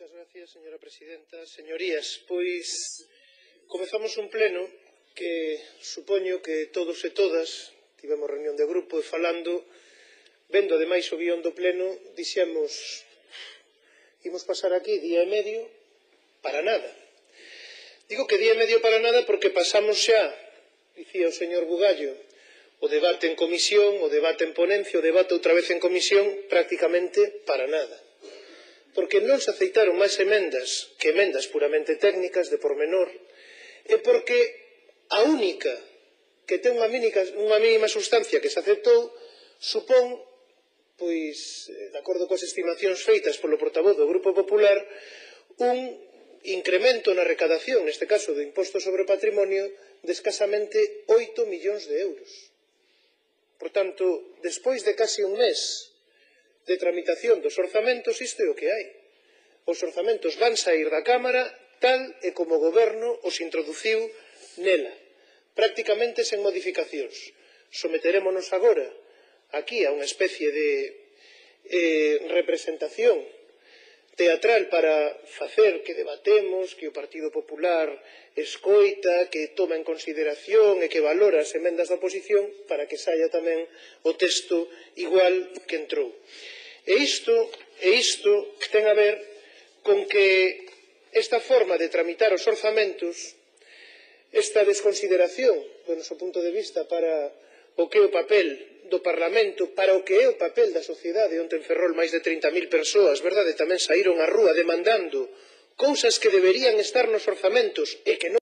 Moitas gracias, señora presidenta. Señorías, pois comezamos un pleno que supoño que todos e todas tivemos reunión de grupo e falando, vendo ademais o guión do pleno, dixemos imos pasar aquí día e medio para nada. Digo que día e medio para nada porque pasamos xa, dicía o señor Bugallo, o debate en comisión, o debate en ponencia, o debate outra vez en comisión, prácticamente para nada. Porque non se aceitaron máis emendas que emendas puramente técnicas, de pormenor, e porque a única que ten unha mínima sustancia que se aceptou supón, pois, de acordo coas estimacións feitas polo portavoz do Grupo Popular, un incremento na recadación, neste caso do imposto sobre o patrimonio, de escasamente 8 millóns de euros. Por tanto, despois de casi un mes de tramitación dos orzamentos, isto é o que hai. Os orzamentos van saír da Cámara tal e como o Goberno os introduciu nela, prácticamente sen modificacións. Someterémonos agora aquí a unha especie de representación teatral para facer que debatemos, que o Partido Popular escoita, que toma en consideración e que valora as emendas da oposición para que saia tamén o texto igual que entrou. E isto ten a ver con que esta forma de tramitar os orzamentos, esta desconsideración do noso punto de vista para o que é o papel do Parlamento, para o que é o papel da sociedade, onte en Ferrol máis de 30.000 persoas, verdade, tamén saíron á rúa demandando cousas que deberían estar nos orzamentos e que non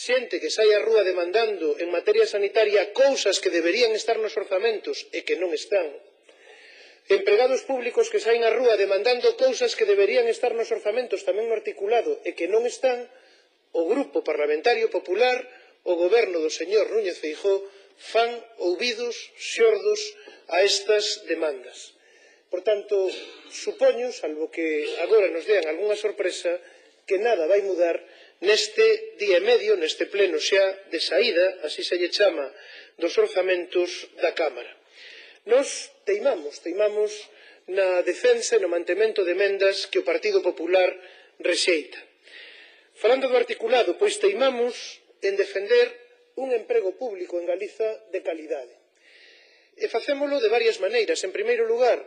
xente que sai á rúa demandando en materia sanitaria cousas que deberían estar nos orzamentos e que non están, empregados públicos que saen á rúa demandando cousas que deberían estar nos orzamentos tamén no articulado e que non están, o Grupo Parlamentario Popular, o Goberno do señor Núñez Feijóo, fan ouvidos xordos a estas demandas. Por tanto, supoño, salvo que agora nos dean algunha sorpresa, que nada vai mudar neste día e medio, neste pleno xa de saída, así se lle chama, dos orzamentos da Cámara. Nos teimamos na defensa e no mantemento de emendas que o Partido Popular rexeita. Falando do articulado, pois teimamos en defender un emprego público en Galiza de calidade. E facémolo de varias maneiras. En primeiro lugar,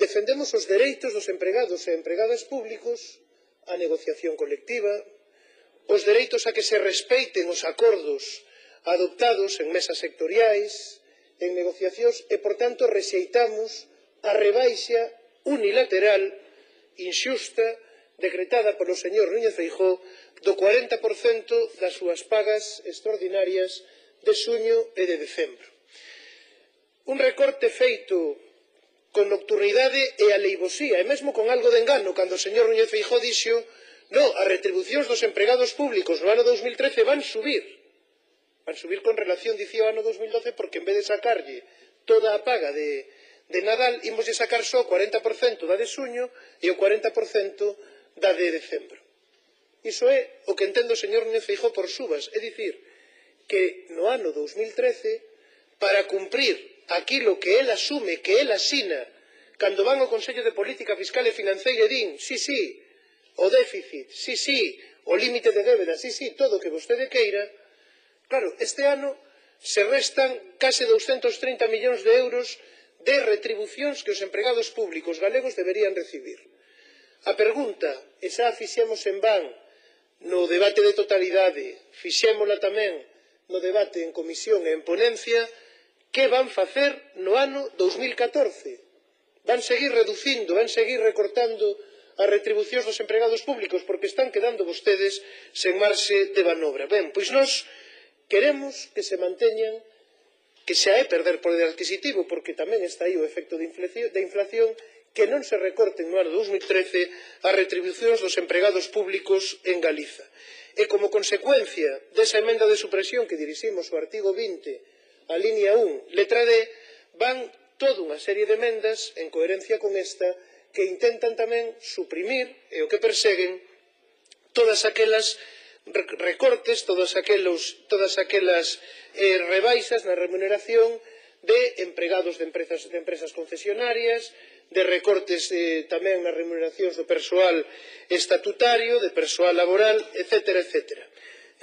defendemos os dereitos dos empregados e empregadas públicos a negociación colectiva, os dereitos a que se respeiten os acordos adoptados en mesas sectoriais, en negociacións, e, por tanto, rexeitamos a rebaixa unilateral, inxusta, decretada polo señor Núñez Feijóo do 40% das súas pagas extraordinarias de xuño e de decembro. Un recorte feito con nocturnidade e aleivosía, e mesmo con algo de engano, cando o señor Núñez Feijóo dixo no, as retribucións dos empregados públicos no ano 2013 van subir con relación, dicía, ao ano 2012, porque en vez de sacarlle toda a paga de Nadal, imoslle sacar só o 40% da de xuño e o 40% da de decembro. Iso é o que entende o señor Núñez Feijóo por subas, é dicir, que no ano 2013, para cumprir aquilo que el asume, que el asina, cando van ao Consello de Política Fiscal e Financeira e din, sí, o déficit, sí, o límite de débeda, sí, todo o que vostede queira, claro, este ano se restan case 230 millóns de euros de retribucións que os empregados públicos galegos deberían recibir. A pregunta, e xa a fixemos en van no debate de totalidade, fixémola tamén no debate en comisión e en ponencia, que van facer no ano 2014? Van seguir reducindo, van seguir recortando as retribucións dos empregados públicos porque están quedando vostedes sen marxe de manobra. Ben, pois nós queremos que se manteñan, que xa é perder poder adquisitivo porque tamén está aí o efecto de inflación, que non se recorten no ano 2013 as retribucións dos empregados públicos en Galiza. E como consecuencia desa emenda de supresión que diriximos ao artigo 20, a línea 1, letra D, van toda unha serie de emendas en coherencia con esta que intentan tamén suprimir e o que perseguen todas aquelas recortes, todas aquelas rebaixas na remuneración de empregados de empresas concesionarias, de recortes tamén nas remuneracións do persoal estatutario, de persoal laboral, etcétera, etcétera.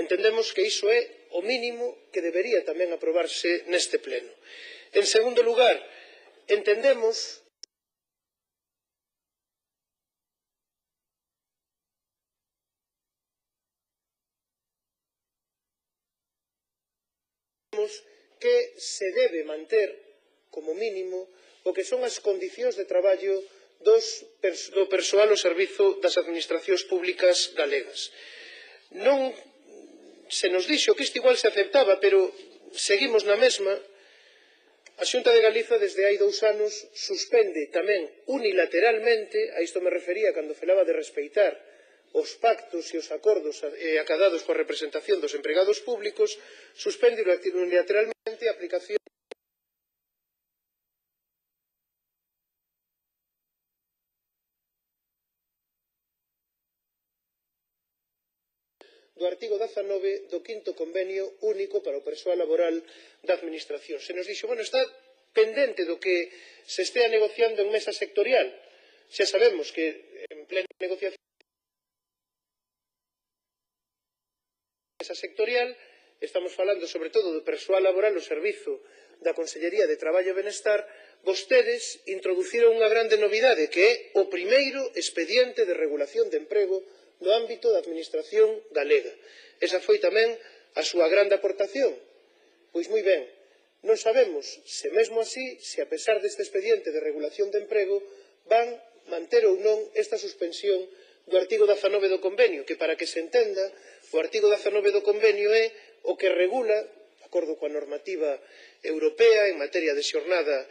Entendemos que iso é o mínimo que debería tamén aprobarse neste pleno. En segundo lugar, entendemos que se debe manter como mínimo o que son as condicións de traballo do persoal ao servizo das administracións públicas galegas. Non se nos dixo que isto igual se aceptaba, pero seguimos na mesma. A Xunta de Galiza desde hai 2 anos suspende tamén unilateralmente, a isto me refería cando falaba de respeitar os pactos e os acordos acadados coa representación dos empregados públicos, suspende unilateralmente a aplicación do artigo 19 do 5º convenio único para o persoal laboral da Administración. Se nos dixo, bueno, está pendente do que se estea negociando en mesa sectorial. Xa sabemos que en plena negociación sectorial, estamos falando sobre todo do persoal laboral ao servizo da Consellería de Traballo e Benestar, vostedes introduciron unha grande novidade, que é o primeiro expediente de regulación de emprego no ámbito da Administración galega. Esa foi tamén a súa grande aportación. Pois moi ben, non sabemos se mesmo así, se a pesar deste expediente de regulación de emprego, van manter ou non esta suspensión do artigo 19 do convenio, que para que se entenda, o artigo 19 do convenio é o que regula, de acordo coa normativa europea en materia de xornada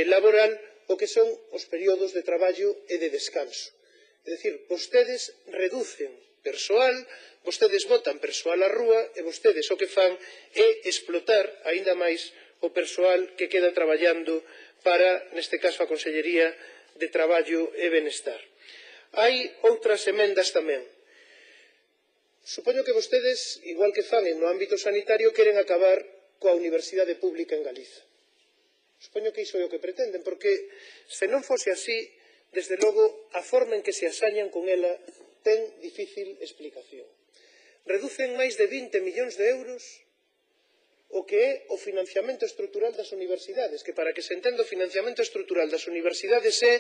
laboral, o que son os períodos de traballo e de descanso. É dicir, vostedes reducen persoal, vostedes botan persoal á rúa e vostedes o que fan é explotar aínda máis o persoal que queda traballando para, neste caso, a Consellería de Traballo e Benestar. Hai outras emendas tamén. Supoño que vostedes, igual que fan no ámbito sanitario, queren acabar coa universidade pública en Galiza. Supoño que iso é o que pretenden, porque se non fose así, desde logo, a forma en que se asañan con ela ten difícil explicación. Reducen máis de 20 millóns de euros o que é o financiamento estrutural das universidades, que para que se entenda o financiamento estrutural das universidades é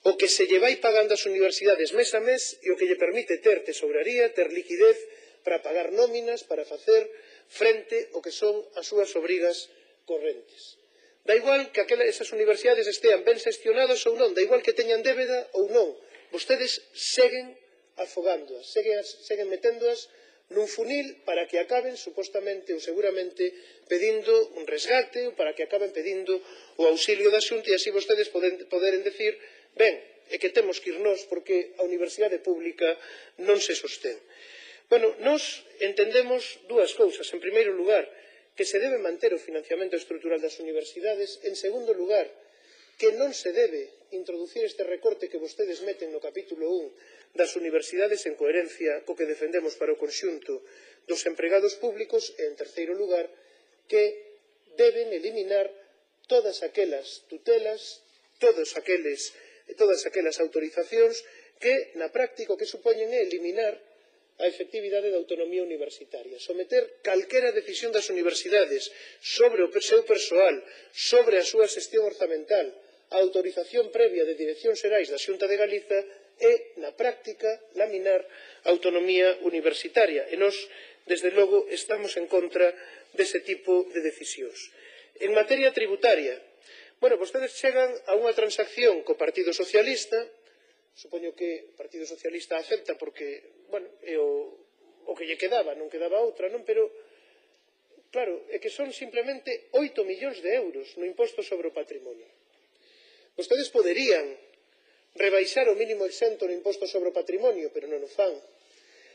o que se lle vai pagando ás universidades mes a mes e o que lle permite ter tesouraría, ter liquidez para pagar nóminas, para facer frente ao que son as súas obrigas correntes. Da igual que esas universidades estean ben xestionadas ou non, da igual que teñan débeda ou non, vostedes seguen afogándoas, seguen meténdoas nun funil para que acaben, supostamente ou seguramente, pedindo un resgate ou para que acaben pedindo o auxilio da Xunta e así vostedes poderen decir, ben, é que temos que ir nós porque a universidade pública non se sostén. Bueno, nós entendemos dúas cousas. En primeiro lugar, que se debe manter o financiamento estrutural das universidades. En segundo lugar, que non se debe introducir este recorte que vostedes meten no capítulo 1 das universidades en coherencia co que defendemos para o conxunto dos empregados públicos. E, en terceiro lugar, que deben eliminar todas aquelas tutelas, todas aquelas autorizacións que, na práctica, o que supoñen é eliminar a efectividade da autonomía universitaria. Someter calquera decisión das universidades sobre o seu persoal, sobre a súa xestión orzamental, a autorización previa de direccións xerais da Xunta de Galiza é, na práctica, laminar a autonomía universitaria. E nós, desde logo, estamos en contra dese tipo de decisións. En materia tributaria, bueno, vostedes chegan a unha transacción co Partido Socialista. Supoño que o Partido Socialista acepta porque, bueno, é o que lle quedaba, non quedaba outra, non? Pero, claro, é que son simplemente 8 millóns de euros no imposto sobre o patrimonio. Vostedes poderían rebaixar o mínimo exento no imposto sobre o patrimonio, pero non o fan.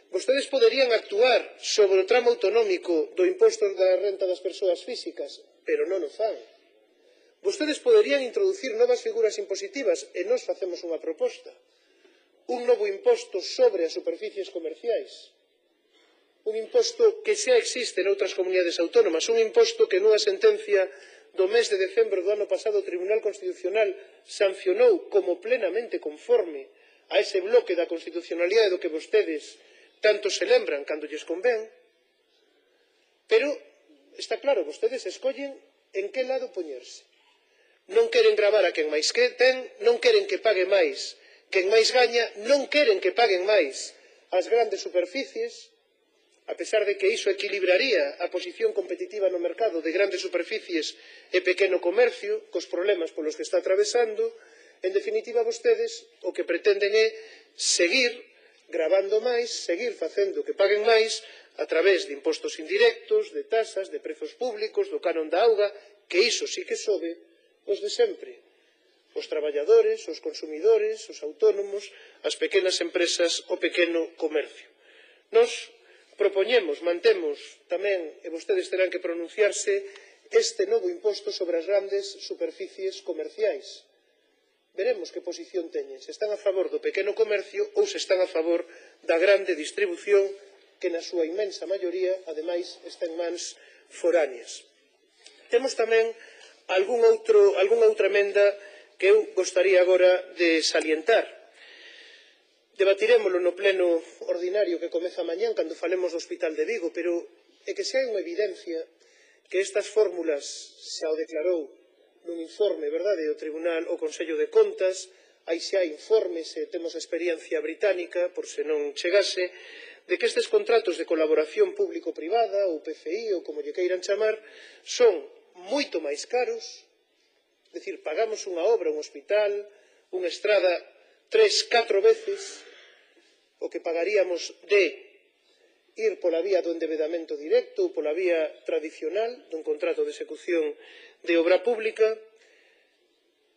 Vostedes poderían actuar sobre o tramo autonómico do imposto da renta das persoas físicas, pero non o fan. Vostedes poderían introducir novas figuras impositivas e nós facemos unha proposta. Un novo imposto sobre as superficies comerciais. Un imposto que xa existe noutras comunidades autónomas. Un imposto que nunha sentencia do mes de decembro do ano pasado o Tribunal Constitucional sancionou como plenamente conforme a ese bloque da constitucionalidade do que vostedes tanto se lembran cando lles convén, pero está claro, vostedes escollen en que lado poñerse. Non queren gravar a quen máis que ten, non queren que pague máis quen máis gaña, non queren que paguen máis as grandes superficies, a pesar de que iso equilibraría a posición competitiva no mercado de grandes superficies e pequeno comercio, cos problemas polos que está atravesando. En definitiva, vostedes o que pretenden é seguir gravando máis, seguir facendo que paguen máis a través de impostos indirectos, de tasas, de prezos públicos, do canon da auga, que iso sí que sobe os de sempre. Os traballadores, os consumidores, os autónomos, as pequenas empresas, o pequeno comercio. Nos propoñemos, mantemos tamén, e vostedes terán que pronunciarse, este novo imposto sobre as grandes superficies comerciais. Veremos que posición teñen, se están a favor do pequeno comercio ou se están a favor da grande distribución que na súa inmensa maioría, ademais, está en mans foráneas. Temos tamén algunha outra emenda que eu gostaría agora de salientar. Debatirémolo no pleno ordinario que comeza mañán cando falemos do Hospital de Vigo, pero é que se hai unha evidencia que estas fórmulas xa o declarou nun informe, verdade, o Tribunal, o Consello de Contas, aí xa hai informes e temos a experiencia británica, por se non chegase, de que estes contratos de colaboración público-privada, ou PFI, ou como lle queiran chamar, son moito máis caros, é dicir, pagamos unha obra, un hospital, unha estrada 3-4 veces o que pagaríamos de ir pola vía do endebedamento directo ou pola vía tradicional dun contrato de execución de obra pública,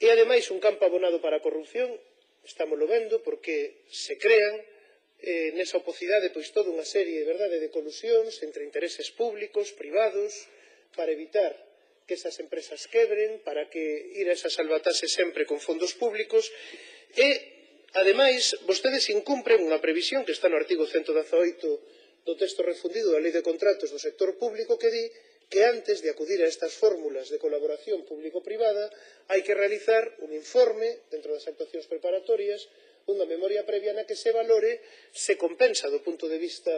e ademais un campo abonado para a corrupción, estámoslo vendo, porque se crean nesa opocidade pois toda unha serie, verdade, de colusións entre intereses públicos, privados, para evitar que esas empresas quebren, para que ir a esa salvatase sempre con fondos públicos, e, ademais, vostedes incumpren unha previsión que está no artigo 118 do texto refundido da Lei de Contratos do sector público que di que antes de acudir a estas fórmulas de colaboración público-privada hai que realizar un informe dentro das actuacións preparatorias, unha memoria previa na que se valore se compensa do punto de vista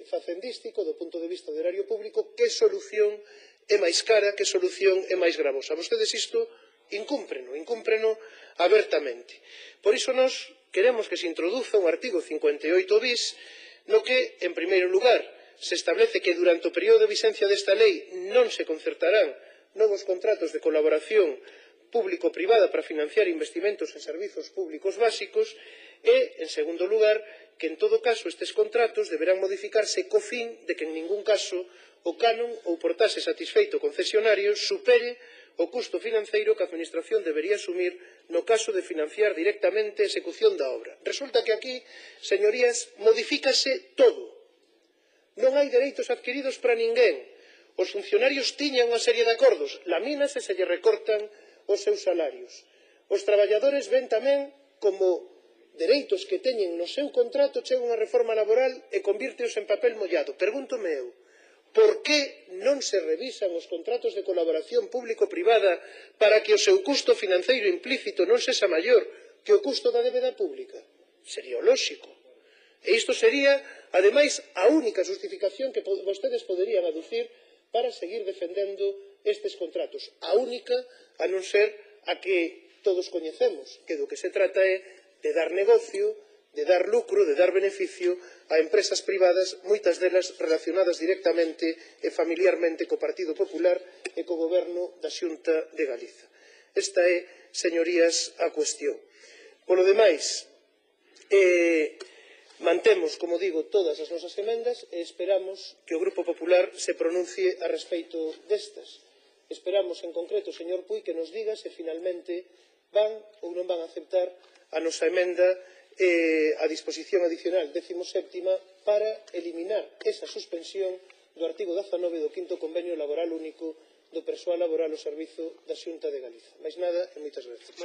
facendístico, do punto de vista do erario público, que solución é máis cara, que solución é máis gravosa. Vostedes isto incúmpreno abertamente. Por iso nós queremos que se introduza un artigo 58 bis no que, en primeiro lugar, se establece que durante o período de vigencia desta lei non se concertarán novos contratos de colaboración público-privada para financiar investimentos en servizos públicos básicos e, en segundo lugar, que en todo caso estes contratos deberán modificarse co fin de que en ningún caso o canon ou portaxe satisfeito concesionario supere o custo financeiro que a Administración debería asumir no caso de financiar directamente a execución da obra. Resulta que aquí, señorías, modifícase todo. Non hai dereitos adquiridos para ninguén. Os funcionarios tiñan unha serie de acordos, lamínase se lle recortan os seus salarios. Os traballadores ven tamén como dereitos que teñen no seu contrato chega unha reforma laboral e convírteos en papel mollado. Pregúntome eu, por que non se revisan os contratos de colaboración público-privada para que o seu custo financeiro implícito non sexa maior que o custo da débeda pública? Sería o lóxico. E isto sería, ademais, a única justificación que vostedes poderían aducir para seguir defendendo estes contratos. A única, a non ser a que todos coñecemos, que do que se trata é de dar negocio, de dar lucro, de dar beneficio a empresas privadas, moitas delas relacionadas directamente e familiarmente co Partido Popular e co Goberno da Xunta de Galiza. Esta é, señorías, a cuestión. Polo demais, mantemos, como digo, todas as nosas emendas e esperamos que o Grupo Popular se pronuncie a respeito destas. Esperamos, en concreto, señor Puig, que nos diga se finalmente van ou non van a aceptar a nosa emenda a disposición adicional 17ª para eliminar esa suspensión do artigo 19 do 5º Convenio Laboral Único do Persoal Laboral ao Servizo da Xunta de Galiza. Mais nada e moitas gracias.